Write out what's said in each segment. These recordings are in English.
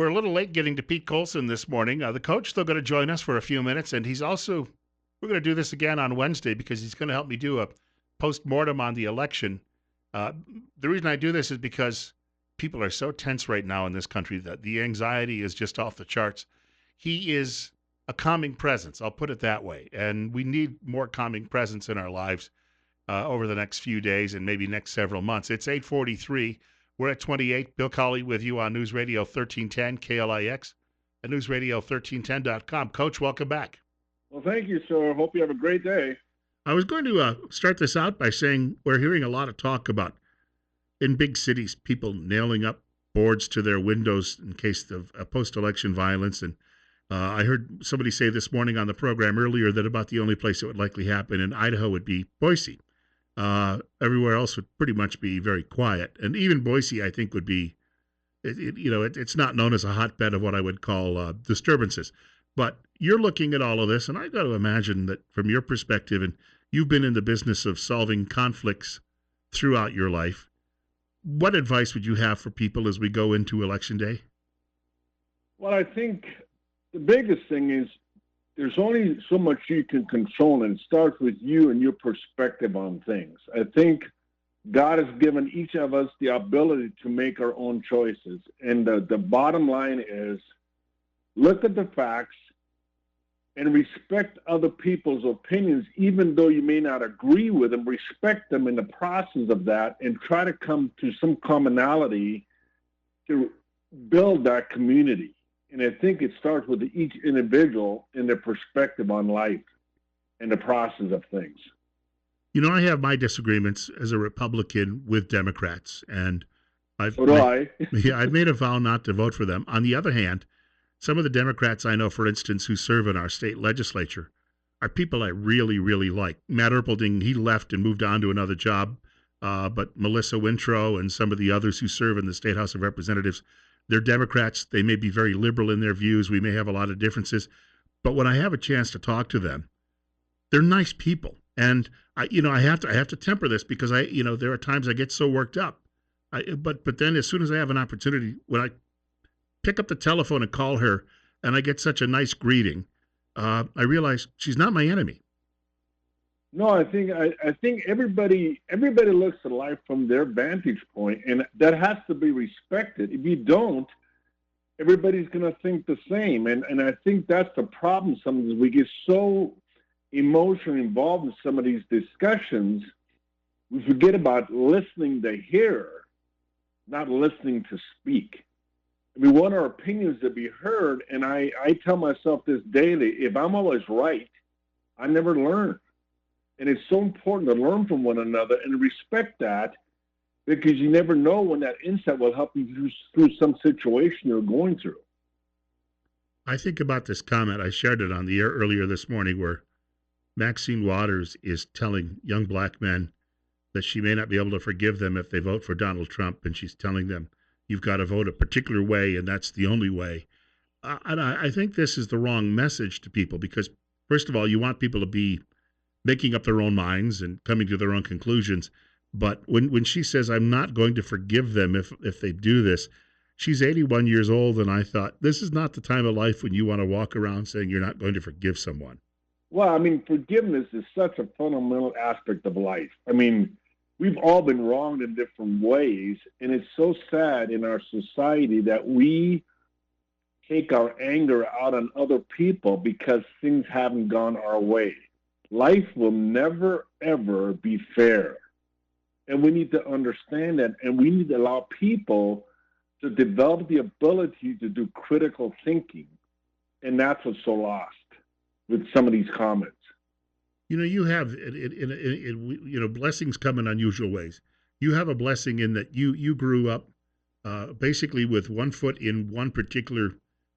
We're a little late getting to Pete Colson this morning. The coach still going to join us for a few minutes, and we're going to do this again on Wednesday because he's going to help me do a post-mortem on the election. Uh, the reason I do this is because people are so tense right now in this country that the anxiety is just off the charts. He is a calming presence, I'll put it that way, and we need more calming presence in our lives over the next few days and maybe next several months. It's 8:43. We're at 28. Bill Colley with you on News Radio 1310 KLIX and newsradio1310.com. Coach, welcome back. Well, thank you, sir. Hope you have a great day. I was going to start this out by saying we're hearing a lot of talk about in big cities people nailing up boards to their windows in case of post-election violence. And I heard somebody say this morning on the program earlier that about the only place it would likely happen in Idaho would be Boise. Everywhere else would pretty much be very quiet. And even Boise, I think, would be, it's not known as a hotbed of what I would call disturbances. But you're looking at all of this, and I got to imagine that from your perspective, and you've been in the business of solving conflicts throughout your life, what advice would you have for people as we go into Election Day? Well, I think the biggest thing is there's only so much you can control, and it starts with you and your perspective on things. I think God has given each of us the ability to make our own choices. And the bottom line is look at the facts and respect other people's opinions, even though you may not agree with them. Respect them in the process of that and try to come to some commonality to build that community. And I think it starts with each individual and their perspective on life and the process of things. You know, I have my disagreements as a Republican with Democrats, and I've made a vow not to vote for them. On the other hand, some of the Democrats I know, for instance, who serve in our state legislature are people I really, really like. Matt Erpelding, he left and moved on to another job, but Melissa Wintrow and some of the others who serve in the State House of Representatives, they're Democrats. They may be very liberal in their views. We may have a lot of differences. But when I have a chance to talk to them, they're nice people. And I have to temper this because there are times I get so worked up. But then as soon as I have an opportunity, when I pick up the telephone and call her and I get such a nice greeting, I realize she's not my enemy. No, I think everybody looks at life from their vantage point, and that has to be respected. If you don't, everybody's going to think the same, and I think that's the problem. Sometimes we get so emotionally involved in some of these discussions, we forget about listening to hear, not listening to speak. We want our opinions to be heard, and I tell myself this daily: if I'm always right, I never learn. And it's so important to learn from one another and respect that, because you never know when that insight will help you through some situation you're going through. I think about this comment. I shared it on the air earlier this morning where Maxine Waters is telling young black men that she may not be able to forgive them if they vote for Donald Trump. And she's telling them, you've got to vote a particular way, and that's the only way. And I think this is the wrong message to people because, first of all, you want people to be making up their own minds and coming to their own conclusions. But when she says, I'm not going to forgive them if they do this, she's 81 years old, and I thought, this is not the time of life when you want to walk around saying you're not going to forgive someone. Well, I mean, forgiveness is such a fundamental aspect of life. I mean, we've all been wronged in different ways, and it's so sad in our society that we take our anger out on other people because things haven't gone our way. Life will never, ever be fair. And we need to understand that, and we need to allow people to develop the ability to do critical thinking. And that's what's so lost with some of these comments. You have, blessings come in unusual ways. You have a blessing in that you grew up basically with one foot in one particular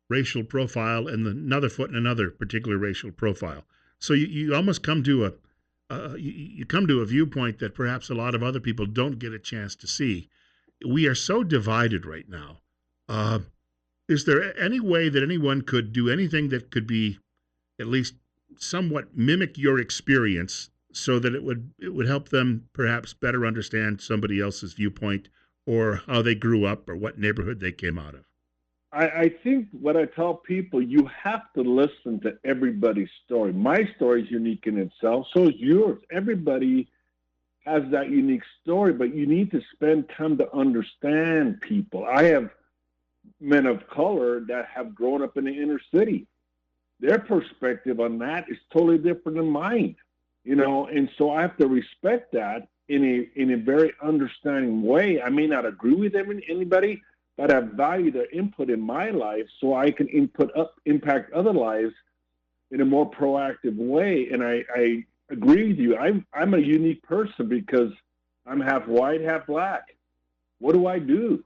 racial profile and another foot in another particular racial profile. So you almost come to a viewpoint that perhaps a lot of other people don't get a chance to see. We are so divided right now. Is there any way that anyone could do anything that could be at least somewhat mimic your experience so that it would help them perhaps better understand somebody else's viewpoint or how they grew up or what neighborhood they came out of? I think what I tell people, you have to listen to everybody's story. My story is unique in itself, so is yours. Everybody has that unique story, but you need to spend time to understand people. I have men of color that have grown up in the inner city. Their perspective on that is totally different than mine, and so I have to respect that in a very understanding way. I may not agree with anybody, but I value their input in my life so I can impact other lives in a more proactive way. And I agree with you. I'm a unique person because I'm half white, half black. What do I do?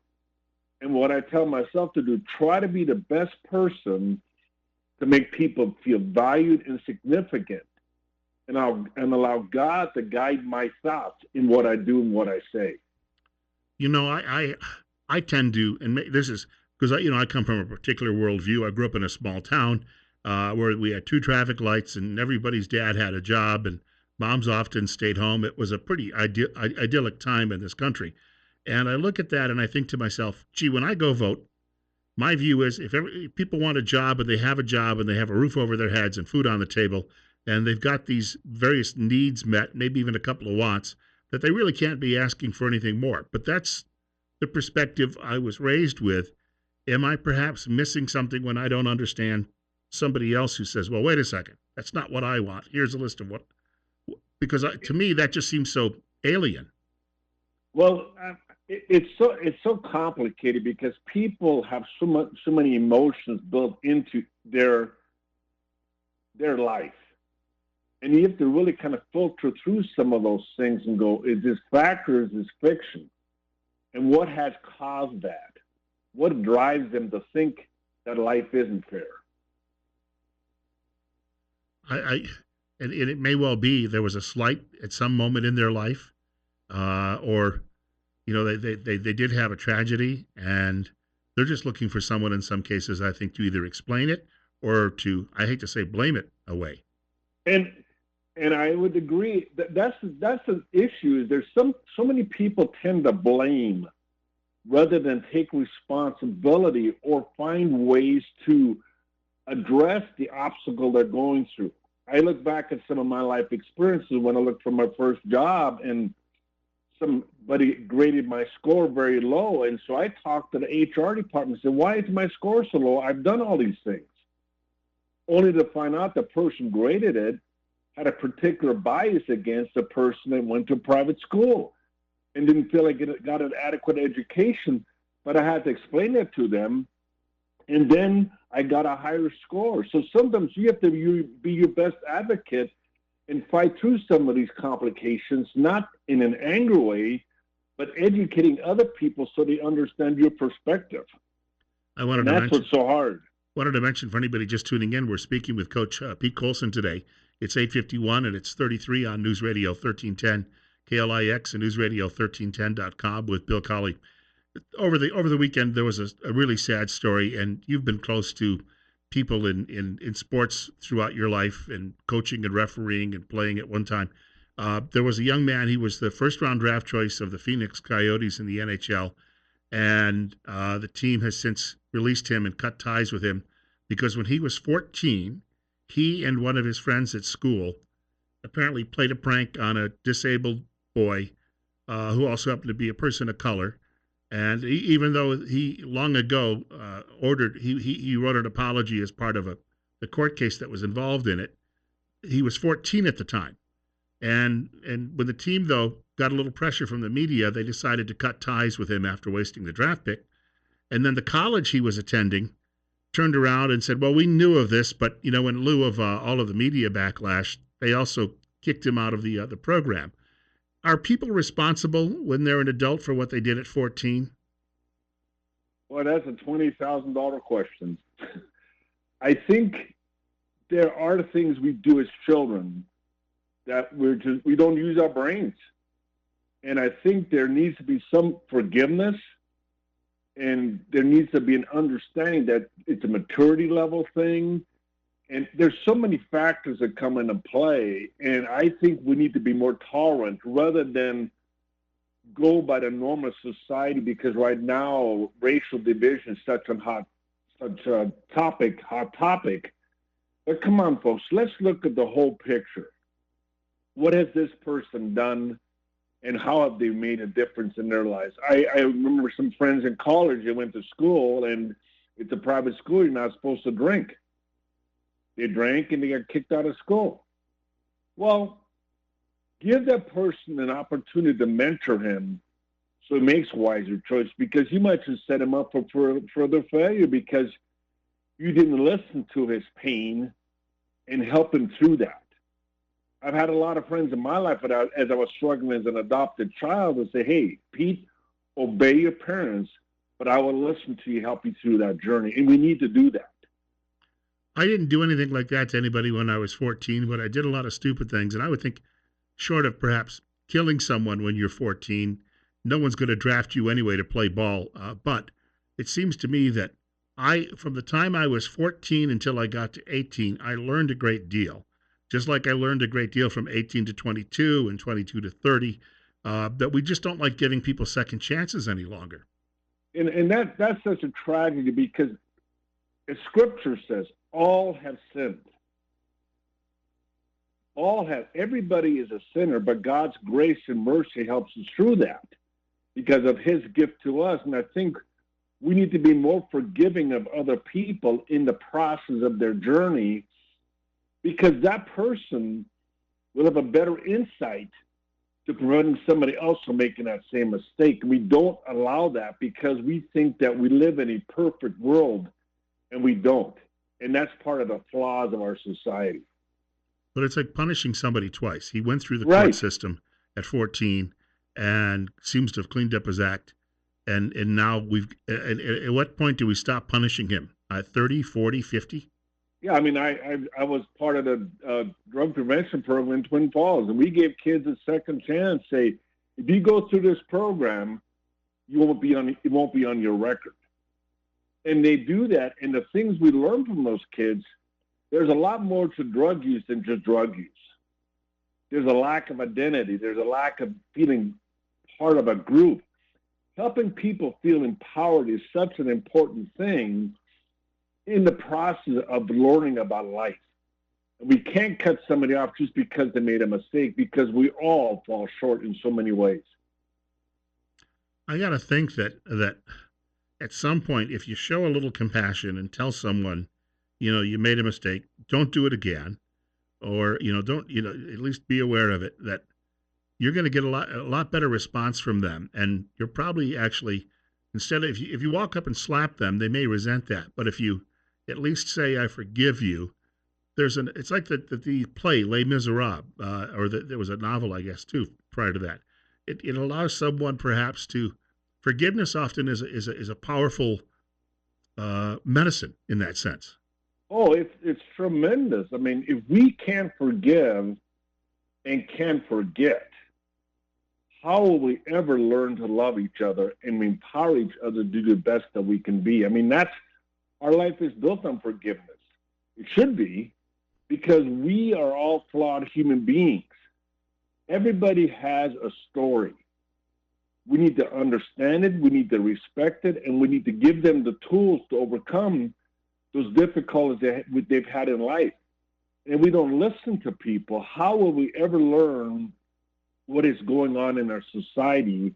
And what I tell myself to do, try to be the best person to make people feel valued and significant, and allow God to guide my thoughts in what I do and what I say. I tend to, and this is because I come from a particular worldview. I grew up in a small town where we had two traffic lights, and everybody's dad had a job, and moms often stayed home. It was a pretty idyllic time in this country. And I look at that and I think to myself, gee, when I go vote, my view is if people want a job and they have a job and they have a roof over their heads and food on the table, and they've got these various needs met, maybe even a couple of wants, that they really can't be asking for anything more. But that's the perspective I was raised with. Am I perhaps missing something when I don't understand somebody else who says, well, wait a second, that's not what I want. Here's a list of what, because to me, that just seems so alien. Well, it's so complicated because people have so many emotions built into their life, and you have to really kind of filter through some of those things and go, is this fact or is this fiction? And what has caused that? What drives them to think that life isn't fair? And it may well be there was a slight at some moment in their life, or they did have a tragedy, and they're just looking for someone in some cases, I think, to either explain it or to, I hate to say, blame it away. And I would agree that's an issue. There's so many people tend to blame rather than take responsibility or find ways to address the obstacle they're going through. I look back at some of my life experiences when I looked for my first job, and somebody graded my score very low. And so I talked to the HR department and said, why is my score so low? I've done all these things. Only to find out the person graded it had a particular bias against the person that went to private school and didn't feel like it got an adequate education. But I had to explain that to them. And then I got a higher score. So sometimes you have to be your best advocate and fight through some of these complications, not in an angry way, but educating other people so they understand your perspective. That's what's so hard. Wanted to mention for anybody just tuning in, we're speaking with Coach Pete Colson today. It's 8:51 and it's 33 on News Radio 1310 KLIX and newsradio1310.com with Bill Colley. Over the weekend, there was a really sad story, and you've been close to people in sports throughout your life, and coaching and refereeing and playing at one time. There was a young man. He was the first-round draft choice of the Phoenix Coyotes in the NHL, and the team has since released him and cut ties with him because when he was 14, he and one of his friends at school apparently played a prank on a disabled boy who also happened to be a person of color. And even though he long ago he wrote an apology as part of the court case that was involved in it, he was 14 at the time. And when the team, though, got a little pressure from the media, they decided to cut ties with him after wasting the draft pick. And then the college he was attending turned around and said, well, we knew of this, but, in lieu of all of the media backlash, they also kicked him out of the program. Are people responsible when they're an adult for what they did at 14? Well, that's a $20,000 question. I think there are things we do as children that we don't use our brains. And I think there needs to be some forgiveness, and there needs to be an understanding that it's a maturity level thing. And there's so many factors that come into play, and I think we need to be more tolerant rather than go by the normal society, because right now racial division is such a hot such a hot topic. But come on, folks, let's look at the whole picture. What has this person done, and how have they made a difference in their lives? I remember some friends in college. They went to school, and it's a private school. You're not supposed to drink. They drank, and they got kicked out of school. Well, give that person an opportunity to mentor him so he makes wiser choices, because you might just set him up for further failure because you didn't listen to his pain and help him through that. I've had a lot of friends in my life as I was struggling as an adopted child and say, hey, Pete, obey your parents, but I will listen to you, help you through that journey. And we need to do that. I didn't do anything like that to anybody when I was 14, but I did a lot of stupid things. And I would think, short of perhaps killing someone when you're 14, no one's going to draft you anyway to play ball. But it seems to me that from the time I was 14 until I got to 18, I learned a great deal. Just like I learned a great deal from 18 to 22 and 22 to 30, that we just don't like giving people second chances any longer. And that's such a tragedy, because as Scripture says, all have sinned. Everybody is a sinner, but God's grace and mercy helps us through that because of his gift to us. And I think we need to be more forgiving of other people in the process of their journey, because that person will have a better insight to preventing somebody else from making that same mistake. We don't allow that because we think that we live in a perfect world, and we don't. And that's part of the flaws of our society. But it's like punishing somebody twice. He went through the court system at 14 and seems to have cleaned up his act. And now at what point do we stop punishing him? At 30, 40, 50? Yeah, I mean, I was part of the drug prevention program in Twin Falls, and we gave kids a second chance. Say, if you go through this program, it won't be on your record. And they do that, and the things we learn from those kids, there's a lot more to drug use than just drug use. There's a lack of identity. There's a lack of feeling part of a group. Helping people feel empowered is such an important thing in the process of learning about life. We can't cut somebody off just because they made a mistake, because we all fall short in so many ways. I got to think that at some point, if you show a little compassion and tell someone, you made a mistake, don't do it again, or, don't, at least be aware of it, that you're going to get a lot better response from them. And you're probably actually, instead of, if you walk up and slap them, they may resent that. But if you at least say, I forgive you, it's like the play Les Miserables, there was a novel, I guess, too, prior to that. It allows someone perhaps to, forgiveness often is a powerful medicine in that sense. Oh, it's tremendous. I mean, if we can't forgive and can't forget, how will we ever learn to love each other and empower each other to do the best that we can be? I mean, our life is built on forgiveness. It should be, because we are all flawed human beings. Everybody has a story. We need to understand it, we need to respect it, and we need to give them the tools to overcome those difficulties they've had in life. And we don't listen to people, how will we ever learn what is going on in our society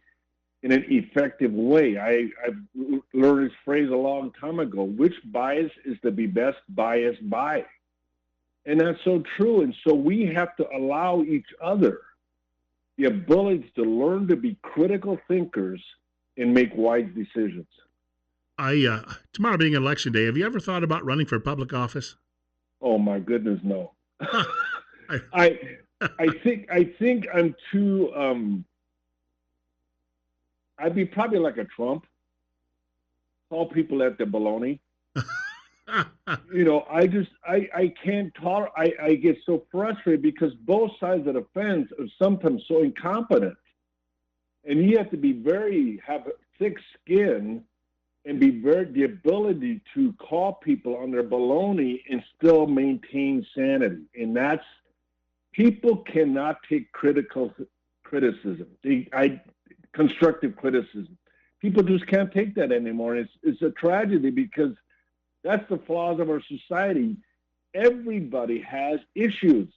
in an effective way? I've learned this phrase a long time ago: which bias is to be best biased by? And that's so true. And so we have to allow each other the ability to learn to be critical thinkers and make wise decisions. Tomorrow being election day, have you ever thought about running for public office? Oh my goodness, no. I think I'm too. I'd be probably like a Trump. Call people at the baloney. I can't tolerate. I get so frustrated because both sides of the fence are sometimes so incompetent, and you have to have thick skin and the ability to call people on their baloney and still maintain sanity. And that's, people cannot take criticism, constructive criticism. People just can't take that anymore. It's a tragedy, because That's the flaws of our society. Everybody has issues.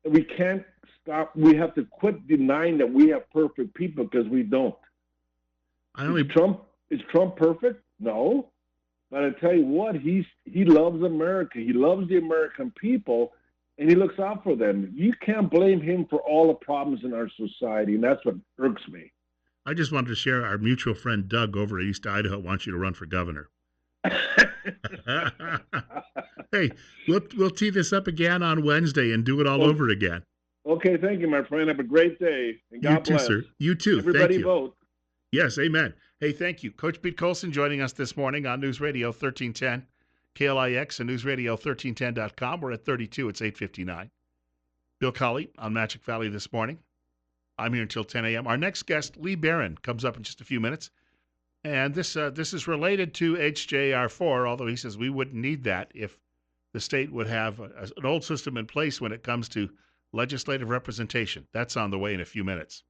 We can't stop. We have to quit denying that we have perfect people because we don't. Is Trump perfect? No. But I tell you what, he loves America. He loves the American people, and he looks out for them. You can't blame him for all the problems in our society, and that's what irks me. I just wanted to share our mutual friend Doug over at East Idaho wants you to run for governor. Hey, we'll tee this up again on Wednesday and do it all over again. Okay, thank you, my friend. Have a great day. And God bless. Sir. You too. Everybody thank you. Vote. Yes, amen. Hey, thank you. Coach Pete Colson joining us this morning on News Radio 1310, KLIX and newsradio1310.com. We're at 32. It's 8:59. Bill Colley on Magic Valley this morning. I'm here until 10 a.m. Our next guest, Lee Barron, comes up in just a few minutes. And this is related to HJR4, although he says we wouldn't need that if the state would have an old system in place when it comes to legislative representation. That's on the way in a few minutes.